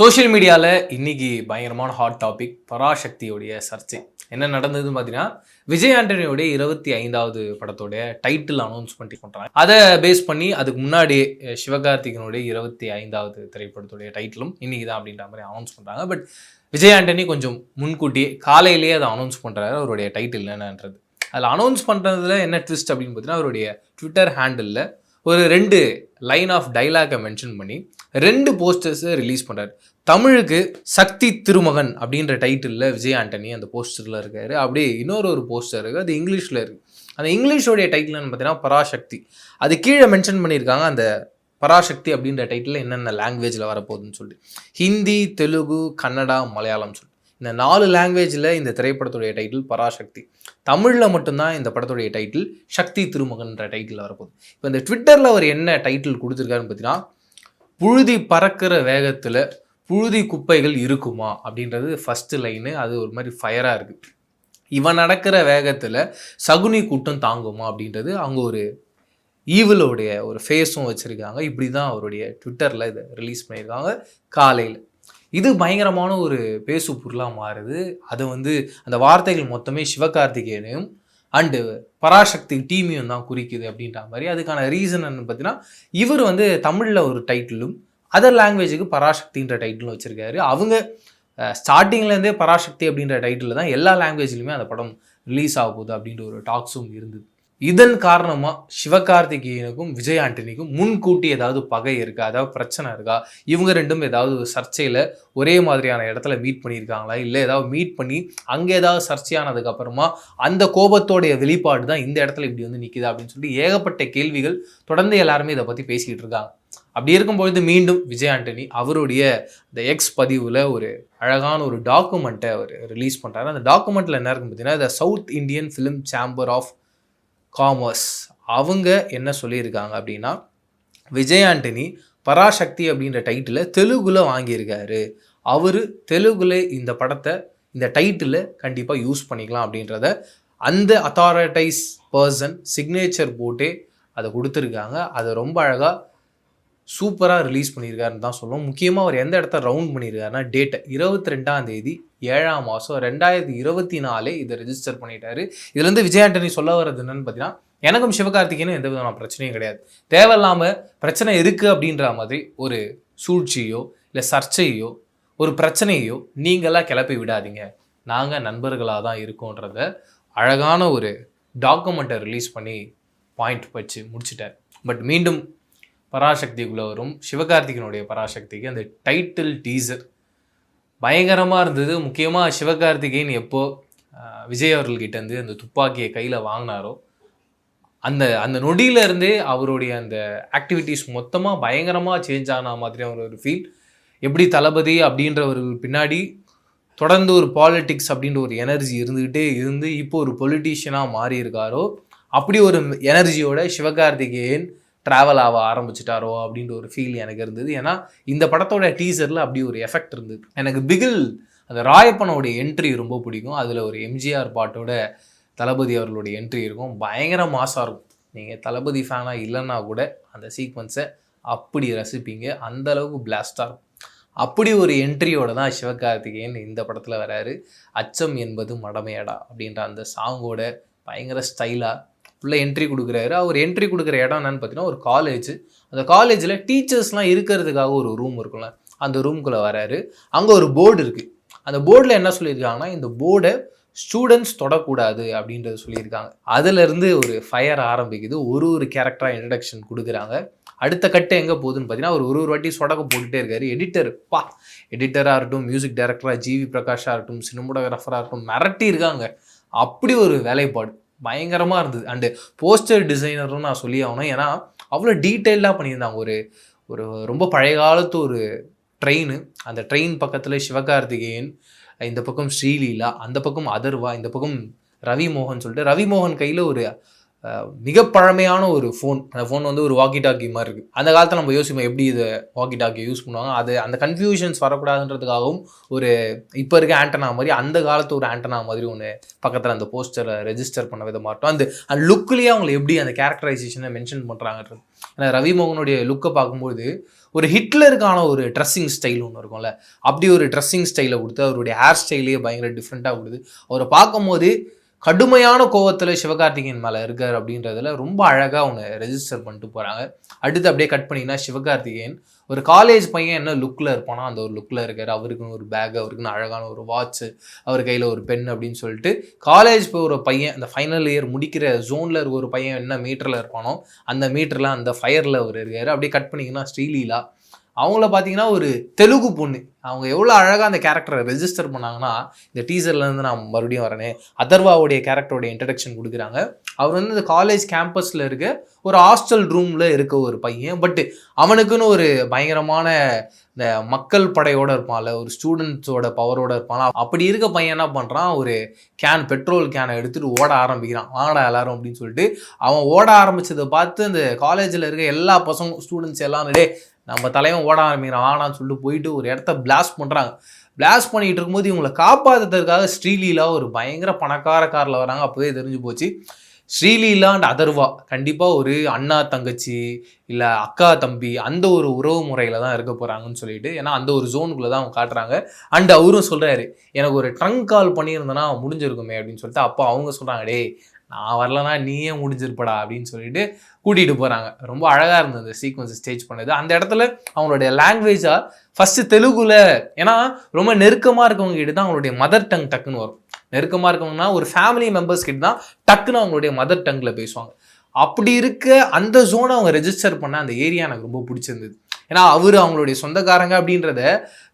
Social மீடியாவில் இன்னைக்கு பயங்கரமான ஹாட் டாபிக் பராசக்தியோடைய சர்ச்சை. என்ன நடந்ததுன்னு பார்த்தீங்கன்னா, விஜய் ஆண்டனியோடைய 25வது படத்தோடைய டைட்டில் அனௌன்ஸ்மெண்ட் பண்ணுறாங்க. அதை பேஸ் பண்ணி அதுக்கு முன்னாடி சிவகார்த்திகனுடைய 25வது திரைப்படத்துடைய டைட்டிலும் இன்னைக்கு தான் அப்படின்ற மாதிரி அனௌன்ஸ் பண்ணுறாங்க. பட் விஜய் ஆண்டனி கொஞ்சம் முன்கூட்டியே காலையிலேயே அதை அனௌன்ஸ் பண்ணுறாரு அவருடைய டைட்டில் என்னன்றது. அதில் அனௌன்ஸ் பண்ணுறதுல என்ன ட்விஸ்ட் அப்படின்னு பார்த்தீங்கன்னா, அவருடைய ட்விட்டர் ஹேண்டிலில் ஒரு 2 லைன் ஆஃப் டைலாகை மென்ஷன் பண்ணி 2 போஸ்டர்ஸை ரிலீஸ் பண்ணுறாரு. தமிழுக்கு சக்தி திருமகன் அப்படின்ற டைட்டிலில் விஜய் ஆண்டனி அந்த போஸ்டரில் இருக்காரு. அப்படியே இன்னொரு போஸ்டர் இருக்குது, அது இங்கிலீஷில் இருக்குது. அந்த இங்கிலீஷோடைய டைட்டில்னு பார்த்தீங்கன்னா பராசக்தி. அது கீழே மென்ஷன் பண்ணியிருக்காங்க அந்த பராசக்தி அப்படின்ற டைட்டில் என்னென்ன லாங்குவேஜில் வரப்போகுதுன்னு சொல்லிட்டு. ஹிந்தி, தெலுங்கு, கன்னடா, மலையாளம் சொல்லிட்டு இந்த 4 லாங்குவேஜில் இந்த திரைப்படத்துடைய டைட்டில் பராசக்தி. தமிழில் மட்டும்தான் இந்த படத்துடைய டைட்டில் சக்தி திருமகன்ற டைட்டில் வரப்போகுது. இப்போ இந்த ட்விட்டரில் அவர் என்ன டைட்டில் கொடுத்துருக்காருன்னு பார்த்தீங்கன்னா, புழுதி பறக்கிற வேகத்தில் புழுதி குப்பைகள் இருக்குமா அப்படின்றது ஃபஸ்ட்டு லைனு. அது ஒரு மாதிரி ஃபயராக இருக்குது. இவன் நடக்கிற வேகத்தில் சகுனி கூட்டம் தாங்குமா அப்படின்றது அங்கே ஒரு ஈவிலோடைய ஒரு ஃபேஸும் வச்சுருக்காங்க. இப்படி தான் அவருடைய ட்விட்டரில் இதை ரிலீஸ் பண்ணியிருக்காங்க காலையில். இது பயங்கரமான ஒரு பேசு பொருளாக மாறுது. அதை அந்த வார்த்தைகள் மொத்தமே சிவகார்த்திகேயனையும் அண்டு பராசக்தி டீமையும் தான் குறிக்குது அப்படின்ற மாதிரி. அதுக்கான ரீசன் என்னன்னு பார்த்தீங்கன்னா, இவர் தமிழில் ஒரு டைட்டிலும் அதர் லாங்குவேஜுக்கு பராசக்தின்ற டைட்டிலும் வச்சுருக்காரு. அவங்க ஸ்டார்டிங்லேருந்தே பராசக்தி அப்படின்ற டைட்டில் தான் எல்லா லாங்குவேஜ்லையுமே அந்த படம் ரிலீஸ் ஆக போகுது அப்படின்ற ஒரு டாக்ஸும் இருந்தது. இதன் காரணமாக சிவகார்த்திகேயனுக்கும் விஜய் ஆண்டனிக்கும் முன்கூட்டி ஏதாவது பகை இருக்கா, ஏதாவது பிரச்சனை இருக்கா, இவங்க ரெண்டும் ஏதாவது சர்ச்சையில் ஒரே மாதிரியான இடத்துல மீட் பண்ணியிருக்காங்களா, இல்லை ஏதாவது மீட் பண்ணி அங்கே ஏதாவது சர்ச்சையானதுக்கப்புறமா அந்த கோபத்தோடைய வெளிப்பாடு தான் இந்த இடத்துல இப்படி நிற்கிது அப்படின்னு சொல்லி ஏகப்பட்ட கேள்விகள் தொடர்ந்து எல்லாருமே இதை பற்றி பேசிக்கிட்டு இருக்காங்க. அப்படி இருக்கும்பொழுது மீண்டும் விஜய் ஆண்டனி அவருடைய இந்த எக்ஸ் பதிவில் ஒரு அழகான ஒரு டாக்குமெண்ட்டை அவர் ரிலீஸ் பண்ணுறாரு. அந்த டாக்குமெண்ட்டில் என்ன இருக்குன்னு பார்த்தீங்கன்னா, the South Indian Film Chamber of Commerce அவங்க என்ன சொல்லியிருக்காங்க அப்படின்னா, விஜய் ஆண்டனி பராசக்தி அப்படின்ற டைட்டிலை தெலுங்குல வாங்கியிருக்காரு. அவர் தெலுங்குல இந்த படத்தை இந்த டைட்டிலை கண்டிப்பாக யூஸ் பண்ணிக்கலாம் அப்படின்றத அந்த அத்தாரிட்டைஸ் பர்சன் சிக்னேச்சர் போட்டே அதை கொடுத்துருக்காங்க. அதை ரொம்ப அழகாக சூப்பராக ரிலீஸ் பண்ணியிருக்காருன்னு தான் சொல்லுவோம். முக்கியமாக அவர் எந்த இடத்த ரவுண்ட் பண்ணியிருக்காருன்னா, டேட்டை 22ஆம் தேதி 7ஆம் மாதம் 2024 இதை ரெஜிஸ்டர் பண்ணிட்டாரு. இதுலேருந்து விஜய் ஆண்டனி சொல்ல வர்றது என்னன்னு பார்த்தீங்கன்னா, எனக்கும் சிவகார்த்திகேயனும் எந்த விதமான பிரச்சனையும் கிடையாது. தேவையில்லாமல் பிரச்சனை இருக்குது அப்படின்ற மாதிரி ஒரு சூழ்ச்சியோ இல்லை சர்ச்சையோ ஒரு பிரச்சனையோ நீங்களாக கிளப்பி விடாதீங்க, நாங்கள் நண்பர்களாக தான் இருக்கோன்றத அழகான ஒரு டாக்குமெண்ட்டை ரிலீஸ் பண்ணி பாயிண்ட் வச்சு முடிச்சிட்டார். பட் மீண்டும் பராசக்திக்குள்ளே வரும். சிவகார்த்திகனுடைய பராசக்திக்கு அந்த டைட்டில் டீசர் பயங்கரமாக இருந்தது. முக்கியமாக சிவகார்த்திகேயன் எப்போ விஜய் அவர்கள்கிட்டேருந்து அந்த துப்பாக்கியை கையில் வாங்கினாரோ அந்த அந்த நொடியிலேருந்தே அவருடைய அந்த ஆக்டிவிட்டீஸ் மொத்தமாக பயங்கரமாக சேஞ்ச் ஆன மாதிரியான ஒரு ஃபீல். எப்படி தளபதி அப்படின்றவர்கள் பின்னாடி தொடர்ந்து ஒரு பாலிட்டிக்ஸ் அப்படின்ற ஒரு எனர்ஜி இருந்துக்கிட்டே இருந்து இப்போ ஒரு பொலிட்டீஷியனாக மாறி இருக்காரோ, அப்படி ஒரு எனர்ஜியோட சிவகார்த்திகேயன் ட்ராவல் ஆக ஆரம்பிச்சிட்டாரோ அப்படின்ற ஒரு ஃபீல் எனக்கு இருந்தது. ஏன்னா இந்த படத்தோட டீசரில் அப்படி ஒரு எஃபெக்ட் இருந்தது. எனக்கு பிகில் அந்த ராயப்பனோடைய என்ட்ரி ரொம்ப பிடிக்கும். அதில் ஒரு எம்ஜிஆர் பாட்டோட தளபதி அவர்களுடைய என்ட்ரி இருக்கும், பயங்கர மாசாக இருக்கும். நீங்கள் தளபதி ஃபேனாக இல்லைன்னா கூட அந்த சீக்வன்ஸை அப்படி ரசிப்பீங்க, அந்தளவுக்கு பிளாஸ்டாக இருக்கும். அப்படி ஒரு என்ட்ரியோட தான் சிவகார்த்திகேயன் இந்த படத்தில் வராரு. அச்சம் என்பது மடமையடா அப்படின்ற அந்த சாங்கோட பயங்கர ஸ்டைலாக உள்ள என்ட்ரி கொடுக்குறாரு. அவர் என்ட்ரி கொடுக்குற இடம் என்னன்னு பார்த்தீங்கன்னா, ஒரு காலேஜ். அந்த காலேஜில் டீச்சர்ஸ்லாம் இருக்கிறதுக்காக ஒரு ரூம் இருக்கும்ல, அந்த ரூம்குள்ளே வராரு. அங்கே ஒரு போர்டு இருக்குது. அந்த போர்டில் என்ன சொல்லியிருக்காங்கன்னா, இந்த போர்டை ஸ்டூடெண்ட்ஸ் தொடக்கூடாது அப்படின்றது சொல்லியிருக்காங்க. அதுலேருந்து ஒரு ஃபயர் ஆரம்பிக்குது. ஒரு கேரக்டராக இன்ட்ரடக்ஷன் கொடுக்குறாங்க. அடுத்த கட்டு எங்கே போகுதுன்னு பார்த்தீங்கன்னா, அவர் ஒரு வாட்டி சொடக்க போட்டுகிட்டே இருக்காரு. எடிட்டராக இருக்கட்டும், மியூசிக் டைரக்டராக ஜிவி பிரகாஷாக இருக்கட்டும், சினிமோட்டோகிராஃபராக இருக்கட்டும், மிரட்டி இருக்காங்க. அப்படி ஒரு வேலைப்பாடு பயங்கரமாக இருந்தது. அண்டு போஸ்டர் டிசைனரும் நான் சொல்லி ஆகணும். ஏன்னா அவ்வளோ டீட்டெயில்டாக பண்ணியிருந்தாங்க. ஒரு ரொம்ப பழைய காலத்து ஒரு ட்ரெயின், அந்த ட்ரெயின் பக்கத்தில் சிவகார்த்திகேயன், இந்த பக்கம் ஸ்ரீலீலா, அந்த பக்கம் அதர்வா, இந்த பக்கம் ரவி மோகன் சொல்லிட்டு ரவி மோகன் கையில் ஒரு மிக பழமையான ஒரு ஃபோன். அந்த ஃபோன் வந்து ஒரு வாக்கி டாக்கி மாதிரி இருக்குது. அந்த காலத்தில் நம்ம யோசிப்போம் எப்படி இதை வாக்கி டாக்கி யூஸ் பண்ணுவாங்க. அது அந்த கன்ஃபியூஷன்ஸ் வரக்கூடாதுன்றதுக்காகவும் ஒரு இப்போ இருக்க ஆண்டனா மாதிரி அந்த காலத்து ஒரு ஆண்டனா மாதிரி ஒன்று பக்கத்தில் அந்த போஸ்டரை ரெஜிஸ்டர் பண்ண விதமாக இருக்கும். அந்த லுக்லேயே அவங்களை எப்படி அந்த கேரக்டரைசேஷனை மென்ஷன் பண்ணுறாங்கன்றது. ஏன்னா ரவி மோகனுடைய லுக்கை பார்க்கும்போது ஒரு ஹிட்லருக்கான ஒரு ட்ரெஸ்ஸிங் ஸ்டைல் ஒன்று இருக்கும்ல, அப்படி ஒரு ட்ரெஸ்ஸிங் ஸ்டைலை கொடுத்து அவருடைய ஹேர் ஸ்டைலே பயங்கர டிஃப்ரெண்ட்டாக கொடுத்து அவரை பார்க்கும்போது கடுமையான கோவத்தில் சிவகார்த்திகேயன் மேலே இருக்கார் அப்படின்றதுல ரொம்ப அழகாக அவங்க ரெஜிஸ்டர் பண்ணிட்டு போகிறாங்க. அடுத்து அப்படியே கட் பண்ணிங்கன்னா சிவகார்த்திகேயன் ஒரு காலேஜ் பையன் என்ன லுக்கில் இருப்பானோ அந்த ஒரு லுக்கில் இருக்கார். அவருக்குன்னு ஒரு பேக், அவருக்குன்னு அழகான ஒரு வாட்ச்சு, அவர் கையில் ஒரு பென் அப்படின்னு சொல்லிட்டு காலேஜ் போய் ஒரு பையன் அந்த ஃபைனல் இயர் முடிக்கிற ஜோனில் இருக்க ஒரு பையன் என்ன மீட்டரில் இருப்பானோ அந்த மீட்டரில் அந்த ஃபயரில் அவர் இருக்கார். அப்படியே கட் பண்ணிங்கன்னா ஸ்ரீலீலா அவங்கள பார்த்தீங்கன்னா ஒரு தெலுங்கு பொண்ணு. அவங்க எவ்வளோ அழகாக அந்த கேரக்டரை ரெஜிஸ்டர் பண்ணாங்கன்னா இந்த டீசர்லேருந்து நான் மறுபடியும் வரேனே அதர்வாவுடைய கேரக்டரோடைய இன்ட்ரடக்ஷன் கொடுக்குறாங்க. அவர் வந்து இந்த காலேஜ் கேம்பஸில் இருக்க ஒரு ஹாஸ்டல் ரூமில் இருக்க ஒரு பையன். பட் அவனுக்குன்னு ஒரு பயங்கரமான இந்த மக்கள் படையோடு இருப்பான்ல, ஒரு ஸ்டூடெண்ட்ஸோட பவரோடு இருப்பான். அப்படி இருக்க பையன் என்ன பண்ணுறான், ஒரு பெட்ரோல் கேனை எடுத்துகிட்டு ஓட ஆரம்பிக்கிறான். வாடா எல்லாரும் அப்படின்னு சொல்லிட்டு அவன் ஓட ஆரம்பித்ததை பார்த்து அந்த காலேஜில் இருக்க எல்லா பசங்க ஸ்டூடெண்ட்ஸ் எல்லாம் நம்ம தலைவன் ஓட ஆரம்பிக்கிறான் வாடான்னு சொல்லிட்டு போயிட்டு ஒரு இடத்த பிளாஸ்ட் பண்ணுறாங்க. பிளாஸ்ட் பண்ணிகிட்டு இருக்கும்போது இவங்களை காப்பாற்றுறதுக்காக ஸ்ரீலீலா ஒரு பயங்கர பணக்கார காரில் வராங்க. அப்போவே தெரிஞ்சு போச்சு ஸ்ரீலீலா அண்ட் அதர்வா கண்டிப்பாக ஒரு அண்ணா தங்கச்சி இல்லை அக்கா தம்பி அந்த ஒரு உறவு முறையில் தான் இருக்க போகிறாங்கன்னு சொல்லிட்டு, ஏன்னா அந்த ஒரு ஜோனுக்குள்ளே தான் அவங்க காட்டுறாங்க. அண்ட் அவரும் சொல்கிறாரு எனக்கு ஒரு ட்ரங்க் கால் பண்ணியிருந்தேன்னா முடிஞ்சிருக்குமே அப்படின்னு சொல்லிட்டு. அப்போ அவங்க சொல்கிறாங்க டே நான் வரலன்னா நீயே முடிஞ்சிருப்படா அப்படின்னு சொல்லிட்டு கூட்டிகிட்டு போகிறாங்க. ரொம்ப அழகாக இருந்தது அந்த சீக்வன்ஸ் ஸ்டேஜ் பண்ணது. அந்த இடத்துல அவங்களுடைய லாங்குவேஜாக ஃபஸ்ட்டு தெலுங்குல, ஏன்னா ரொம்ப நெருக்கமாக இருக்கவங்க கிட்ட தான் அவங்களுடைய மதர் டங் டக்குன்னு வரும். நெருக்கமாக இருக்கவங்கன்னா ஒரு ஃபேமிலி மெம்பர்ஸ் கிட்ட தான் டக்குன்னு அவங்களுடைய மதர் டங்கில் பேசுவாங்க. அப்படி இருக்க அந்த ஜோனை அவங்க ரெஜிஸ்டர் பண்ண அந்த ஏரியா எனக்கு ரொம்ப பிடிச்சிருந்தது. ஏன்னா அவர் அவங்களுடைய சொந்தக்காரங்க அப்படின்றத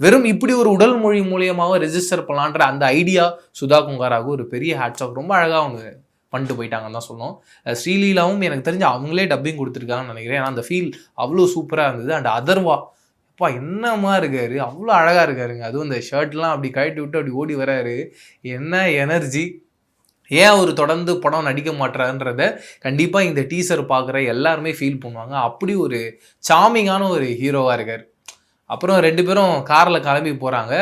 வெறும் இப்படி ஒரு உடல் மொழி மூலியமாக ரெஜிஸ்டர் பண்ணலான்ற அந்த ஐடியா சுதா குங்காராக ஒரு பெரிய ஹேட்ஸ் ஆஃப். ரொம்ப அழகாக அவங்க பண்ணிட்டு போயிட்டாங்கன்னு தான் சொல்லணும். ஸ்ரீலீலாவும் எனக்கு தெரிஞ்சு அவங்களே டப்பிங் கொடுத்துருக்காங்கன்னு நினைக்கிறேன். ஏன்னா அந்த ஃபீல் அவ்வளோ சூப்பராக இருந்தது. அண்ட் அதர்வா அப்பா என்னமா இருக்காரு, அவ்வளோ அழகாக இருக்காருங்க. அதுவும் இந்த ஷர்ட்லாம் அப்படி கழட்டி விட்டு அப்படி ஓடி வராரு, என்ன எனர்ஜி. ஏன் அவர் தொடர்ந்து படம் நடிக்க மாட்டாருன்றத கண்டிப்பாக இந்த டீசர் பார்க்குற எல்லாருமே ஃபீல் பண்ணுவாங்க. அப்படி ஒரு சாமிங்கான ஒரு ஹீரோவாக இருக்கார். அப்புறம் ரெண்டு பேரும் காரில் கிளம்பி போகிறாங்க.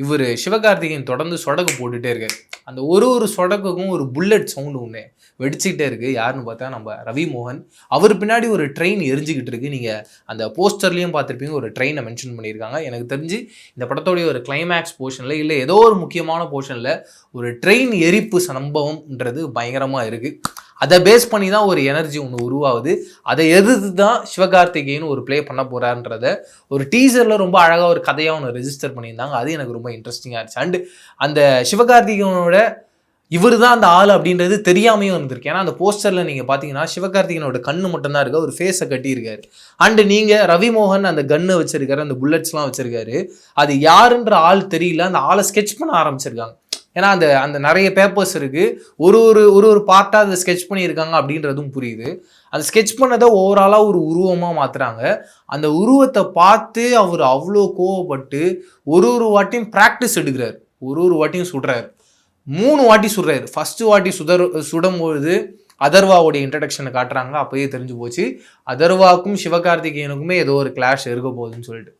இவர் சிவகார்த்திகேயன் தொடர்ந்து சொடக்கு போட்டுகிட்டே இருக்கார். அந்த ஒரு சொடக்குக்கும் ஒரு புல்லட் சவுண்டு ஒன்று வெடிச்சுக்கிட்டே இருக்குது. யாருன்னு பார்த்தா நம்ம ரவி மோகன். அவர் பின்னாடி ஒரு ட்ரெயின் எரிஞ்சிக்கிட்டு இருக்குது. நீங்கள் அந்த போஸ்டர்லேயும் பார்த்துருப்பீங்க, ஒரு ட்ரெயினை மென்ஷன் பண்ணியிருக்காங்க. எனக்கு தெரிஞ்சு இந்த படத்தோடைய ஒரு கிளைமேக்ஸ் போர்ஷனில் இல்லை ஏதோ ஒரு முக்கியமான போர்ஷனில் ஒரு ட்ரெயின் எரிப்பு சம்பவம்ன்றது பயங்கரமாக இருக்குது. அதை பேஸ் பண்ணி தான் ஒரு எனர்ஜி ஒன்று உருவாகுது. அதை எதிர்த்து தான் சிவகார்த்திகேயன் ஒரு ப்ளே பண்ண போகிறான்றத ஒரு டீசரில் ரொம்ப அழகாக ஒரு கதையாக ஒன்று ரெஜிஸ்டர் பண்ணியிருந்தாங்க. அது எனக்கு ரொம்ப இன்ட்ரெஸ்டிங்காக இருந்துச்சு. அண்டு அந்த சிவகார்த்திகேயனோட இவர் தான் அந்த ஆள் அப்படின்றது தெரியாமையும் இருந்திருக்கு. ஏன்னா அந்த போஸ்டரில் நீங்கள் பார்த்தீங்கன்னா சிவகார்த்திகேயனோட கண்ணு மட்டும்தான் இருக்கு, ஒரு ஃபேஸை கட்டியிருக்காரு. அண்டு நீங்கள் ரவி மோகன் அந்த கன்னை வச்சிருக்காரு, அந்த புல்லட்ஸ்லாம் வச்சிருக்காரு. அது யாருன்ற ஆள் தெரியல, அந்த ஆளை ஸ்கெட்ச் பண்ண ஆரம்பிச்சிருக்காங்க. ஏன்னா அந்த அந்த நிறைய பேப்பர்ஸ் இருக்குது, ஒரு பார்ட்டாக அதை ஸ்கெட்ச் பண்ணியிருக்காங்க அப்படின்றதும் புரியுது. அந்த ஸ்கெட்ச் பண்ணதை ஓவராலாக ஒரு உருவமாக மாற்றுறாங்க. அந்த உருவத்தை பார்த்து அவர் அவ்வளோ கோவப்பட்டு ஒரு வாட்டியும் ப்ராக்டிஸ் எடுக்கிறார், ஒரு வாட்டியும் சுடுறாரு, 3 வாட்டி சுடுறாரு. ஃபஸ்ட்டு வாட்டி சுடும்பொழுது அதர்வாவுடைய இன்ட்ரடக்ஷனை காட்டுறாங்க. அப்போயே தெரிஞ்சு போச்சு அதர்வாவுக்கும் சிவகார்த்திகேயனுக்குமே ஏதோ ஒரு கிளாஷ் இருக்க போகுதுன்னு சொல்லிட்டு.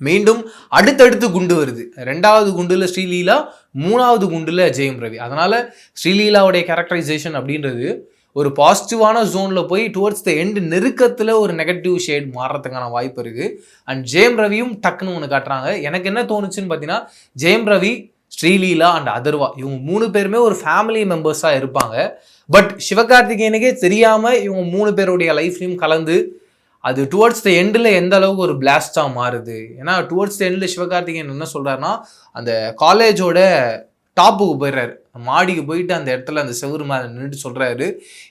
மீண்டும் அடுத்தடுத்து குண்டு வருது. 2வது குண்டில் ஸ்ரீலீலா, 3வது குண்டில் ஜெயம் ரவி. அதனால் ஸ்ரீலீலாவுடைய கேரக்டரைசேஷன் அப்படின்றது ஒரு பாசிட்டிவான ஜோனில் போய் டுவர்ட்ஸ் த எண்டு நெருக்கத்தில் ஒரு நெகட்டிவ் ஷேட் மாறுறதுக்கான வாய்ப்பு இருக்குது. அண்ட் ஜெயம் ரவியும் டக்குன்னு ஒன்று காட்டுறாங்க. எனக்கு என்ன தோணுச்சுன்னு பார்த்தீங்கன்னா, ஜெயம் ரவி, ஸ்ரீலீலா அண்ட் அதர்வா இவங்க 3 பேருமே ஒரு ஃபேமிலி மெம்பர்ஸாக இருப்பாங்க. பட் சிவகார்த்திகேயனுக்கே தெரியாமல் இவங்க 3 பேருடைய லைஃப்லையும் கலந்து அது டுவர்ட்ஸ் த எண்டில் எந்த அளவுக்கு ஒரு பிளாஸ்டாக மாறுது. ஏன்னா டுவர்ட்ஸ் த எண்டில் சிவகார்த்திகேயன் என்ன சொல்கிறாருன்னா, அந்த காலேஜோட டாப்புக்கு போயிடுறாரு, மாடிக்கு போயிட்டு அந்த இடத்துல அந்த செவுரு மேலே நின்றுட்டு சொல்கிறாரு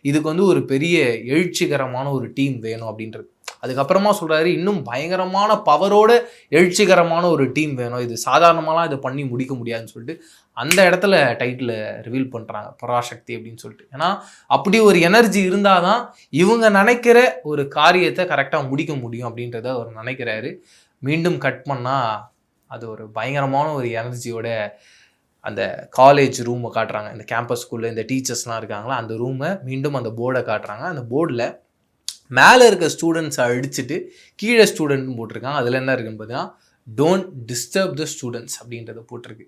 இதுக்கு வந்து ஒரு பெரிய எழுச்சிகரமான ஒரு டீம் வேணும் அப்படின்றது. அதுக்கப்புறமா சொல்கிறாரு இன்னும் பயங்கரமான பவரோட எழுச்சிகரமான ஒரு டீம் வேணும், இது சாதாரணமாலாம் இதை பண்ணி முடிக்க முடியாதுன்னு சொல்லிட்டு அந்த இடத்துல டைட்டில் ரிவீல் பண்ணுறாங்க, பராசக்தி அப்படின்னு சொல்லிட்டு. ஏன்னா அப்படி ஒரு எனர்ஜி இருந்தால் தான் இவங்க நினைக்கிற ஒரு காரியத்தை கரெக்டாக முடிக்க முடியும் அப்படின்றத அவர் நினைக்கிறாரு. மீண்டும் கட் பண்ணால் அது ஒரு பயங்கரமான ஒரு எனர்ஜியோட அந்த காலேஜ் ரூமை காட்டுறாங்க, இந்த கேம்பஸ் ஸ்கூலில் இந்த டீச்சர்ஸ்லாம் இருக்காங்களா அந்த ரூமை, மீண்டும் அந்த போர்டை காட்டுறாங்க. அந்த போர்டில் மேலே இருக்க ஸ்டூடெண்ட்ஸை அடிச்சுட்டு கீழே ஸ்டூடெண்ட்னு போட்டிருக்காங்க. அதில் என்ன இருக்குன்னு பார்த்தீங்கன்னா, டோன்ட் டிஸ்டர்ப் த ஸ்டூடெண்ட்ஸ் அப்படின்றத போட்டிருக்கு.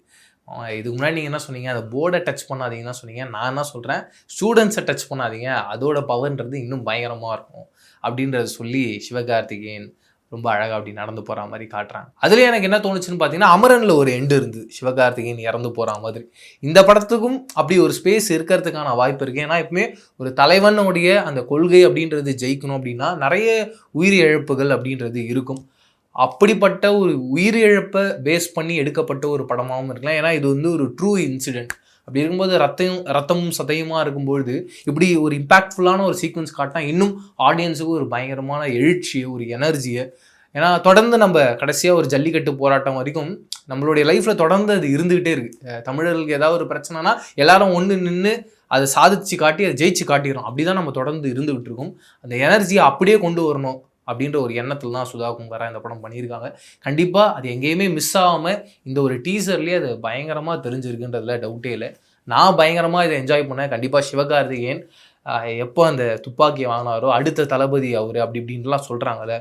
இதுக்கு முன்னாடி நீங்கள் என்ன சொன்னீங்க, அந்த போர்டை டச் பண்ணாதீங்கன்னா சொன்னீங்க. நான் என்ன சொல்கிறேன், ஸ்டூடெண்ட்ஸை டச் பண்ணாதீங்க, அதோட பவர்ன்றது இன்னும் பயங்கரமாக இருக்கும் அப்படின்றத சொல்லி சிவகார்த்திகேயன் ரொம்ப அழகாக அப்படி நடந்து போகிற மாதிரி காட்டுறாங்க. அதுலேயே எனக்கு என்ன தோணுச்சுன்னு பார்த்தீங்கன்னா, அமரனில் ஒரு எண்டு இருந்தது, சிவகார்த்திகேயன் இறந்து போகிற மாதிரி. இந்த படத்துக்கும் அப்படி ஒரு ஸ்பேஸ் இருக்கிறதுக்கான வாய்ப்பு இருக்குது. ஏன்னா எப்பவுமே ஒரு தலைவனுடைய அந்த கொள்கை அப்படின்றது ஜெயிக்கணும் அப்படின்னா நிறைய உயிரிழப்புகள் அப்படின்றது இருக்கும். அப்படிப்பட்ட ஒரு உயிரிழப்பை பேஸ் பண்ணி எடுக்கப்பட்ட ஒரு படமாகவும் இருக்கலாம். ஏன்னா இது வந்து ஒரு ட்ரூ இன்சிடென்ட். அப்படி இருக்கும்போது ரத்தமும் சதையுமா இருக்கும்பொழுது இப்படி ஒரு இம்பாக்ட்ஃபுல்லான ஒரு சீக்வன்ஸ் காட்டினா இன்னும் ஆடியன்ஸுக்கு ஒரு பயங்கரமான எழுச்சியை, ஒரு எனர்ஜியை. ஏன்னா தொடர்ந்து நம்ம கடைசியாக ஒரு ஜல்லிக்கட்டு போராட்டம் வரைக்கும் நம்மளுடைய லைஃப்பில் தொடர்ந்து அது இருந்துக்கிட்டே இருக்குது. தமிழர்களுக்கு ஏதாவது ஒரு பிரச்சனைனா எல்லாரும் ஒன்று நின்று அதை சாதிச்சு காட்டி அதை ஜெயிச்சு காட்டிடுறோம். அப்படி தான் நம்ம தொடர்ந்து இருந்துகிட்டு இருக்கோம். அந்த எனர்ஜியை அப்படியே கொண்டு வரணும் அப்படின்ற ஒரு எண்ணத்தில் தான் சுதா குங்கரா இந்த படம் பண்ணியிருக்காங்க. கண்டிப்பாக அது எங்கேயுமே மிஸ் ஆகாமல் இந்த ஒரு டீசர்லேயே அது பயங்கரமாக தெரிஞ்சிருக்குன்றதுல டவுட்டே இல்லை. நான் பயங்கரமாக இதை என்ஜாய் பண்ணேன். கண்டிப்பாக சிவகார்த்திகேயன் எப்போ அந்த துப்பாக்கியை வாங்கினாரோ அடுத்த தளபதி அவர் அப்படி இப்படின்லாம் சொல்கிறாங்கல்ல,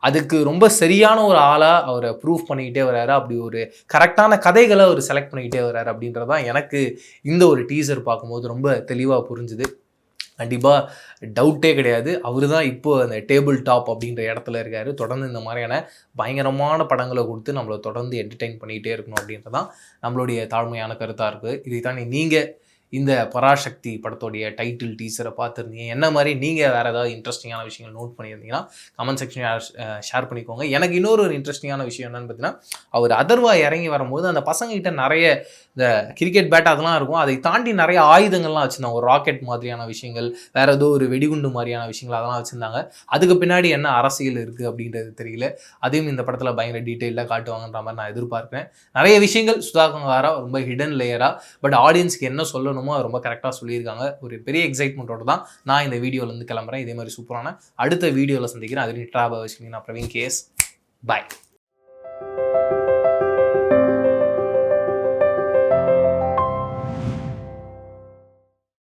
அதுக்கு ரொம்ப சரியான ஒரு ஆளாக அவரை ப்ரூவ் பண்ணிக்கிட்டே வர்றாரு. அப்படி ஒரு கரெக்டான கதைகளை அவர் செலக்ட் பண்ணிக்கிட்டே வர்றாரு அப்படின்றதான் எனக்கு இந்த ஒரு டீசர் பார்க்கும்போது ரொம்ப தெளிவாக புரிஞ்சுது. கண்டிப்பாக டவுட்டே கிடையாது, அவர் தான் இப்போது அந்த டேபிள் டாப் அப்படின்ற இடத்துல இருக்கார். தொடர்ந்து இந்த மாதிரியான பயங்கரமான படங்களை கொடுத்து நம்மளை தொடர்ந்து என்டர்டெயின் பண்ணிக்கிட்டே இருக்கணும் அப்படின்றதான் நம்மளுடைய தாழ்மையான கருத்தாக இருக்குது. இதை தாண்டி நீங்கள் இந்த பராசக்தி படத்தோடைய டைட்டில் டீசரை பார்த்துருந்தீங்க, என்ன மாதிரி நீங்கள் வேறு ஏதாவது இன்ட்ரெஸ்டிங்கான விஷயங்கள் நோட் பண்ணியிருந்தீங்கன்னா கமெண்ட் செக்ஷனில் ஷேர் பண்ணிக்கோங்க. எனக்கு இன்னொரு இன்ட்ரெஸ்டிங்கான விஷயம் என்னென்னு பார்த்தீங்கன்னா, அவர் அதர்வா இறங்கி வரும்போது அந்த பசங்ககிட்ட நிறைய இந்த கிரிக்கெட் பேட் அதெல்லாம் இருக்கும், அதை தாண்டி நிறைய ஆயுதங்கள்லாம் வச்சுருந்தாங்க. ஒரு ராக்கெட் மாதிரியான விஷயங்கள், வேறு ஏதோ ஒரு வெடிகுண்டு மாதிரியான விஷயங்கள் அதெல்லாம் வச்சுருந்தாங்க. அதுக்கு பின்னாடி என்ன அரசியல் இருக்குது அப்படின்றது தெரியல. அதையும் இந்த படத்தில் பயங்கர டீட்டெயிலாக காட்டுவாங்கன்ற மாதிரி நான் எதிர்பார்க்குறேன். நிறைய விஷயங்கள் சுதா குங்கரா ரொம்ப ஹிடன் லேயராக, பட் ஆடியன்ஸ்க்கு என்ன சொல்லணுமோ ரொம்ப கரெக்டாக சொல்லியிருக்காங்க. ஒரு பெரிய எக்ஸைட்மெண்ட்டோட தான் நான் இந்த வீடியோலேருந்து கிளம்புறேன். இதே மாதிரி சூப்பரான அடுத்த வீடியோவில் சந்திக்கிறேன். அதுலேயும் ட்ராபா வச்சுக்கிங்க. நான் பிரவீன் கேஎஸ். பாய்.